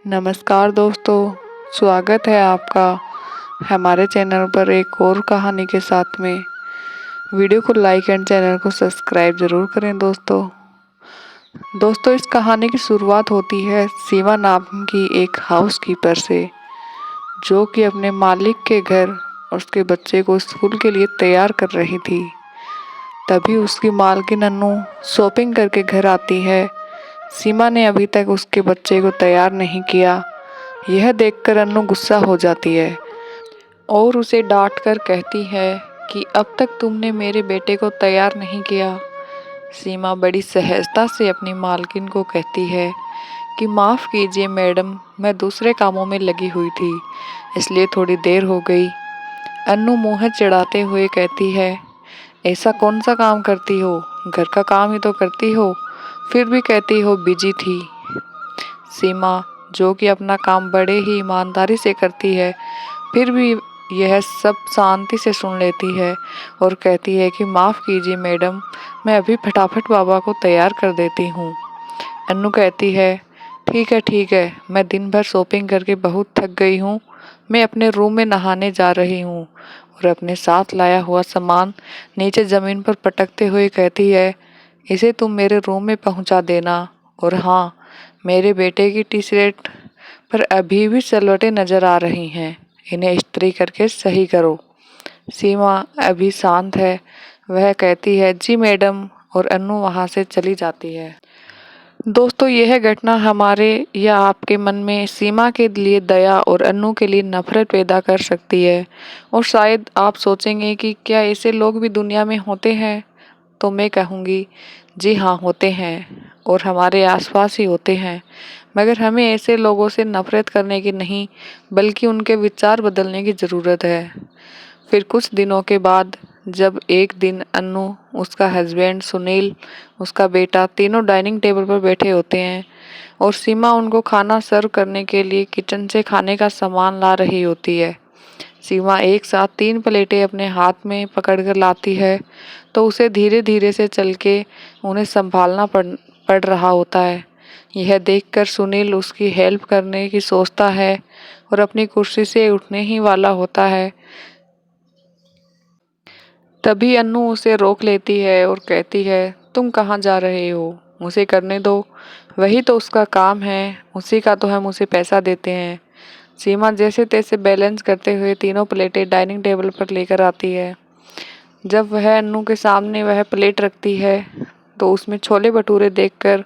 नमस्कार दोस्तों, स्वागत है आपका हमारे चैनल पर एक और कहानी के साथ में। वीडियो को लाइक एंड चैनल को सब्सक्राइब ज़रूर करें दोस्तों। इस कहानी की शुरुआत होती है सीमा नाम की एक हाउसकीपर से, जो कि अपने मालिक के घर उसके बच्चे को स्कूल के लिए तैयार कर रही थी। तभी उसकी मालकिन अन्नू शॉपिंग करके घर आती है। सीमा ने अभी तक उसके बच्चे को तैयार नहीं किया। यह देखकर अन्नू गुस्सा हो जाती है और उसे डांट कर कहती है कि अब तक तुमने मेरे बेटे को तैयार नहीं किया। सीमा बड़ी सहजता से अपनी मालकिन को कहती है कि माफ़ कीजिए मैडम, मैं दूसरे कामों में लगी हुई थी, इसलिए थोड़ी देर हो गई। अन्नू मुँह चिढ़ाते हुए कहती है, ऐसा कौन सा काम करती हो? घर का काम ही तो करती हो, फिर भी कहती हो बिजी थी। सीमा, जो कि अपना काम बड़े ही ईमानदारी से करती है, फिर भी यह सब शांति से सुन लेती है और कहती है कि माफ़ कीजिए मैडम, मैं अभी फटाफट बाबा को तैयार कर देती हूँ। अन्नू कहती है, ठीक है, मैं दिन भर शॉपिंग करके बहुत थक गई हूँ। मैं अपने रूम में नहाने जा रही हूँ। और अपने साथ लाया हुआ सामान नीचे ज़मीन पर पटकते हुए कहती है, इसे तुम मेरे रूम में पहुँचा देना। और हाँ, मेरे बेटे की टी शर्ट पर अभी भी सलवटें नज़र आ रही हैं, इन्हें इस्त्री करके सही करो। सीमा अभी शांत है, वह कहती है जी मैडम, और अन्नू वहाँ से चली जाती है। यह घटना हमारे या आपके मन में सीमा के लिए दया और अन्नू के लिए नफरत पैदा कर सकती है। और शायद आप सोचेंगे कि क्या ऐसे लोग भी दुनिया में होते हैं? तो मैं कहूँगी, जी हाँ, होते हैं और हमारे आसपास ही होते हैं। मगर हमें ऐसे लोगों से नफरत करने की नहीं, बल्कि उनके विचार बदलने की ज़रूरत है। फिर कुछ दिनों के बाद जब एक दिन अन्नू, उसका हस्बैंड सुनील, उसका बेटा तीनों डाइनिंग टेबल पर बैठे होते हैं और सीमा उनको खाना सर्व करने के लिए किचन से खाने का सामान ला रही होती है। सीमा एक साथ 3 प्लेटें अपने हाथ में पकड़कर लाती है, तो उसे धीरे धीरे से चल के उन्हें संभालना पड़ रहा होता है। यह देखकर सुनील उसकी हेल्प करने की सोचता है और अपनी कुर्सी से उठने ही वाला होता है। तभी अन्नू उसे रोक लेती है और कहती है, तुम कहाँ जा रहे हो? उसे करने दो, वही तो उसका काम है, उसी का तो हम उसे पैसा देते हैं। सीमा जैसे तैसे बैलेंस करते हुए तीनों प्लेटें डाइनिंग टेबल पर लेकर आती है। जब वह अन्नू के सामने वह प्लेट रखती है, तो उसमें छोले भटूरे देखकर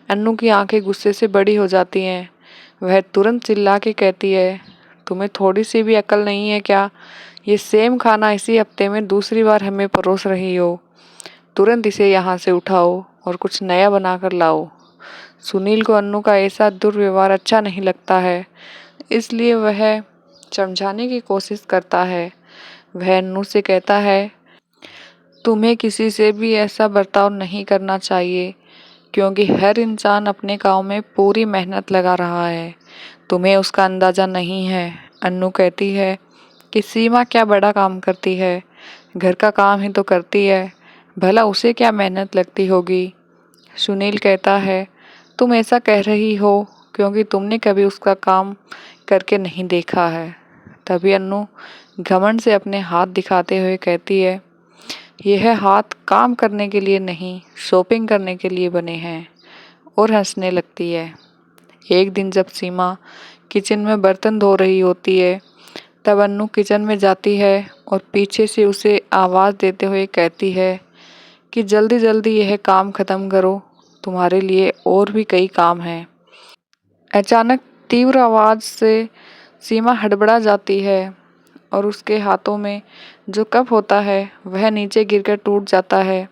अन्नू की आंखें गुस्से से बड़ी हो जाती हैं। वह तुरंत चिल्ला के कहती है, तुम्हें थोड़ी सी भी अकल नहीं है क्या? ये सेम खाना इसी हफ्ते में दूसरी बार हमें परोस रही हो। तुरंत इसे यहाँ से उठाओ और कुछ नया बनाकर लाओ। सुनील को अन्नू का ऐसा दुर्व्यवहार अच्छा नहीं लगता है, इसलिए वह समझाने की कोशिश करता है। वह अन्नू से कहता है, तुम्हें किसी से भी ऐसा बर्ताव नहीं करना चाहिए, क्योंकि हर इंसान अपने काम में पूरी मेहनत लगा रहा है। तुम्हें उसका अंदाज़ा नहीं है। अन्नू कहती है कि सीमा क्या बड़ा काम करती है, घर का काम ही तो करती है, भला उसे क्या मेहनत लगती होगी। सुनील कहता है, तुम ऐसा कह रही हो क्योंकि तुमने कभी उसका काम करके नहीं देखा है। तभी अन्नू घमंड से अपने हाथ दिखाते हुए कहती है, यह हाथ काम करने के लिए नहीं, शॉपिंग करने के लिए बने हैं, और हंसने लगती है। एक दिन जब सीमा किचन में बर्तन धो रही होती है, तब अन्नू किचन में जाती है और पीछे से उसे आवाज़ देते हुए कहती है कि जल्दी जल्दी यह काम ख़त्म करो, तुम्हारे लिए और भी कई काम हैं। अचानक तीव्र आवाज़ से सीमा हड़बड़ा जाती है और उसके हाथों में जो कप होता है वह नीचे गिरकर टूट जाता है।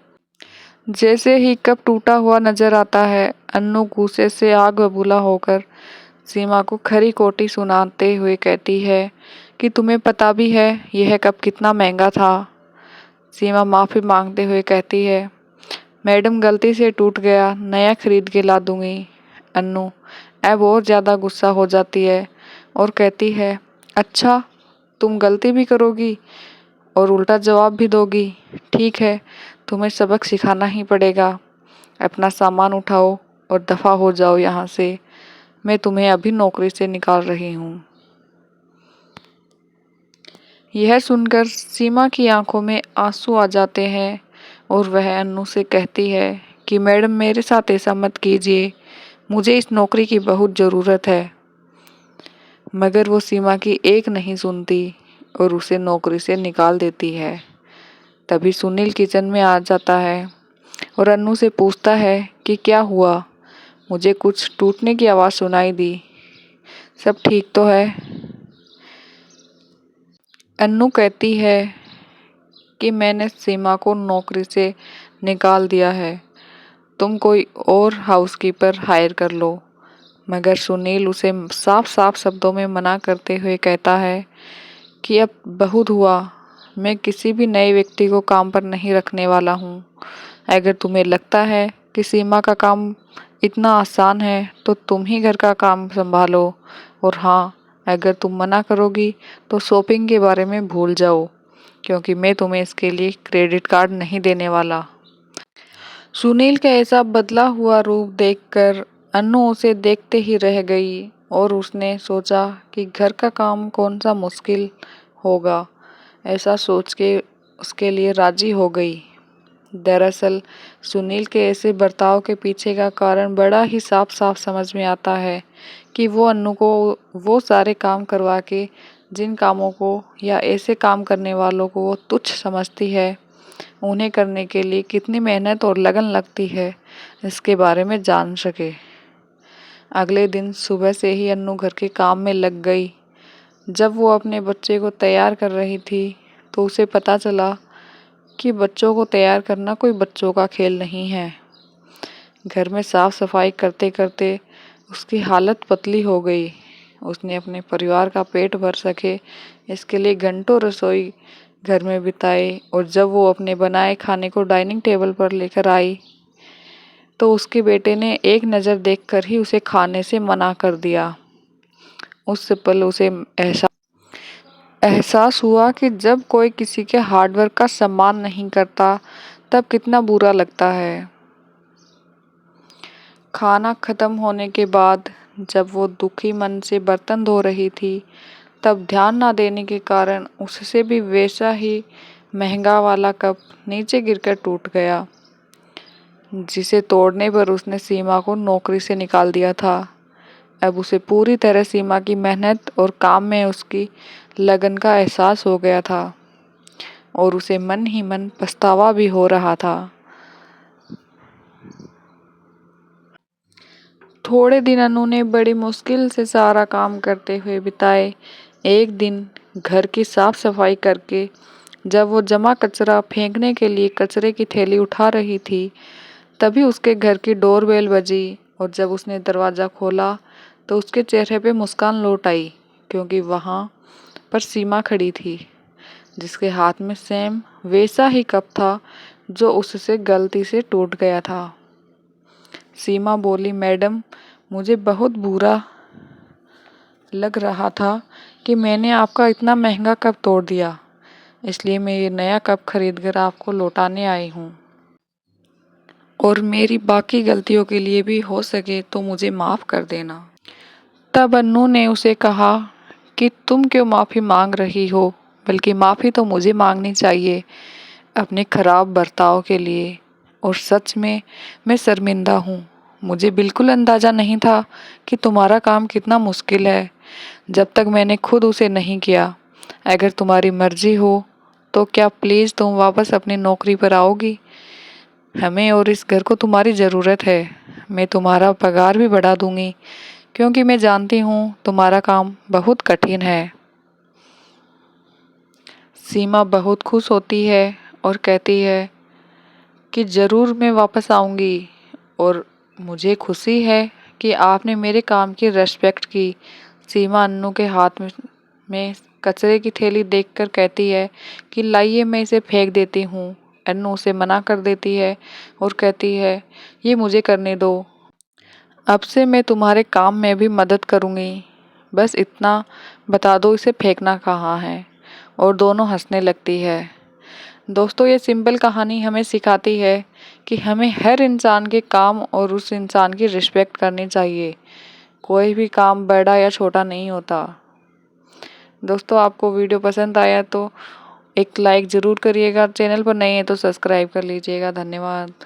जैसे ही कप टूटा हुआ नजर आता है, अन्नू गुस्से से आग बबूला होकर सीमा को खरी खोटी सुनाते हुए कहती है कि तुम्हें पता भी है यह कप कितना महंगा था। सीमा माफ़ी मांगते हुए कहती है, मैडम गलती से टूट गया, नया खरीद के ला दूंगी। अन्नू अब और ज़्यादा गुस्सा हो जाती है और कहती है, अच्छा, तुम गलती भी करोगी और उल्टा जवाब भी दोगी? ठीक है, तुम्हें सबक सिखाना ही पड़ेगा। अपना सामान उठाओ और दफ़ा हो जाओ यहाँ से। मैं तुम्हें अभी नौकरी से निकाल रही हूँ। यह सुनकर सीमा की आंखों में आंसू आ जाते हैं और वह अन्नू से कहती है कि मैडम मेरे साथ ऐसा मत कीजिए, मुझे इस नौकरी की बहुत ज़रूरत है। मगर वो सीमा की एक नहीं सुनती और उसे नौकरी से निकाल देती है। तभी सुनील किचन में आ जाता है और अन्नू से पूछता है कि क्या हुआ, मुझे कुछ टूटने की आवाज़ सुनाई दी, सब ठीक तो है? अन्नू कहती है कि मैंने सीमा को नौकरी से निकाल दिया है, तुम कोई और हाउसकीपर हायर कर लो। मगर सुनील उसे साफ साफ शब्दों में मना करते हुए कहता है कि अब बहुत हुआ, मैं किसी भी नए व्यक्ति को काम पर नहीं रखने वाला हूँ। अगर तुम्हें लगता है कि सीमा का काम इतना आसान है तो तुम ही घर का काम संभालो, और हाँ, अगर तुम मना करोगी तो शॉपिंग के बारे में भूल जाओ, क्योंकि मैं तुम्हें इसके लिए क्रेडिट कार्ड नहीं देने वाला। सुनील का ऐसा बदला हुआ रूप देखकर अन्नू उसे देखते ही रह गई और उसने सोचा कि घर का काम कौन सा मुश्किल होगा। ऐसा सोच के उसके लिए राजी हो गई। दरअसल सुनील के ऐसे बर्ताव के पीछे का कारण बड़ा ही साफ साफ समझ में आता है कि वो अन्नू को वो सारे काम करवा के जिन कामों को या ऐसे काम करने वालों को वो तुच्छ समझती है, उन्हें करने के लिए कितनी मेहनत और लगन लगती है, इसके बारे में जान सके। अगले दिन सुबह से ही अन्नू घर के काम में लग गई। जब वो अपने बच्चे को तैयार कर रही थी तो उसे पता चला कि बच्चों को तैयार करना कोई बच्चों का खेल नहीं है। घर में साफ सफाई करते करते उसकी हालत पतली हो गई। उसने अपने परिवार का पेट भर सके इसके लिए घंटों रसोई घर में बिताए, और जब वो अपने बनाए खाने को डाइनिंग टेबल पर लेकर आई तो उसके बेटे ने एक नज़र देखकर ही उसे खाने से मना कर दिया। उस पल उसे एहसास हुआ कि जब कोई किसी के हार्डवर्क का सम्मान नहीं करता तब कितना बुरा लगता है। खाना खत्म होने के बाद जब वो दुखी मन से बर्तन धो रही थी तब ध्यान ना देने के कारण उससे भी वैसा ही महंगा वाला कप नीचे गिरकर टूट गया, जिसे तोड़ने पर उसने सीमा को नौकरी से निकाल दिया था। अब उसे पूरी तरह सीमा की मेहनत और काम में उसकी लगन का एहसास हो गया था और उसे मन ही मन पछतावा भी हो रहा था। थोड़े दिन अनु ने बड़ी मुश्किल से सारा काम करते हुए बिताए। एक दिन घर की साफ सफाई करके जब वो जमा कचरा फेंकने के लिए कचरे की थैली उठा रही थी तभी उसके घर की डोरबेल बजी, और जब उसने दरवाज़ा खोला तो उसके चेहरे पे मुस्कान लौट आई, क्योंकि वहाँ पर सीमा खड़ी थी जिसके हाथ में सेम वैसा ही कप था जो उससे गलती से टूट गया था। सीमा बोली, मैडम मुझे बहुत बुरा लग रहा था कि मैंने आपका इतना महंगा कप तोड़ दिया, इसलिए मैं ये नया कप खरीद कर आपको लौटाने आई हूँ, और मेरी बाकी गलतियों के लिए भी हो सके तो मुझे माफ़ कर देना। तब अन्नू ने उसे कहा कि तुम क्यों माफ़ी मांग रही हो, बल्कि माफ़ी तो मुझे मांगनी चाहिए अपने खराब बर्ताव के लिए, और सच में मैं शर्मिंदा हूँ। मुझे बिल्कुल अंदाज़ा नहीं था कि तुम्हारा काम कितना मुश्किल है जब तक मैंने खुद उसे नहीं किया। अगर तुम्हारी मर्जी हो तो क्या प्लीज़ तुम वापस अपनी नौकरी पर आओगी? हमें और इस घर को तुम्हारी ज़रूरत है। मैं तुम्हारा पगार भी बढ़ा दूंगी, क्योंकि मैं जानती हूँ तुम्हारा काम बहुत कठिन है। सीमा बहुत खुश होती है और कहती है कि ज़रूर मैं वापस आऊँगी, और मुझे खुशी है कि आपने मेरे काम की रेस्पेक्ट की। सीमा अन्नू के हाथ में कचरे की थैली देखकर कहती है कि लाइए मैं इसे फेंक देती हूँ। अन्नू उसे मना कर देती है और कहती है, ये मुझे करने दो, अब से मैं तुम्हारे काम में भी मदद करूँगी, बस इतना बता दो इसे फेंकना कहाँ है। और दोनों हंसने लगती है। दोस्तों, ये सिंपल कहानी हमें सिखाती है कि हमें हर इंसान के काम और उस इंसान की रिस्पेक्ट करनी चाहिए। कोई भी काम बड़ा या छोटा नहीं होता। दोस्तों, आपको वीडियो पसंद आया तो एक लाइक ज़रूर करिएगा। चैनल पर नए हैं तो सब्सक्राइब कर लीजिएगा। धन्यवाद।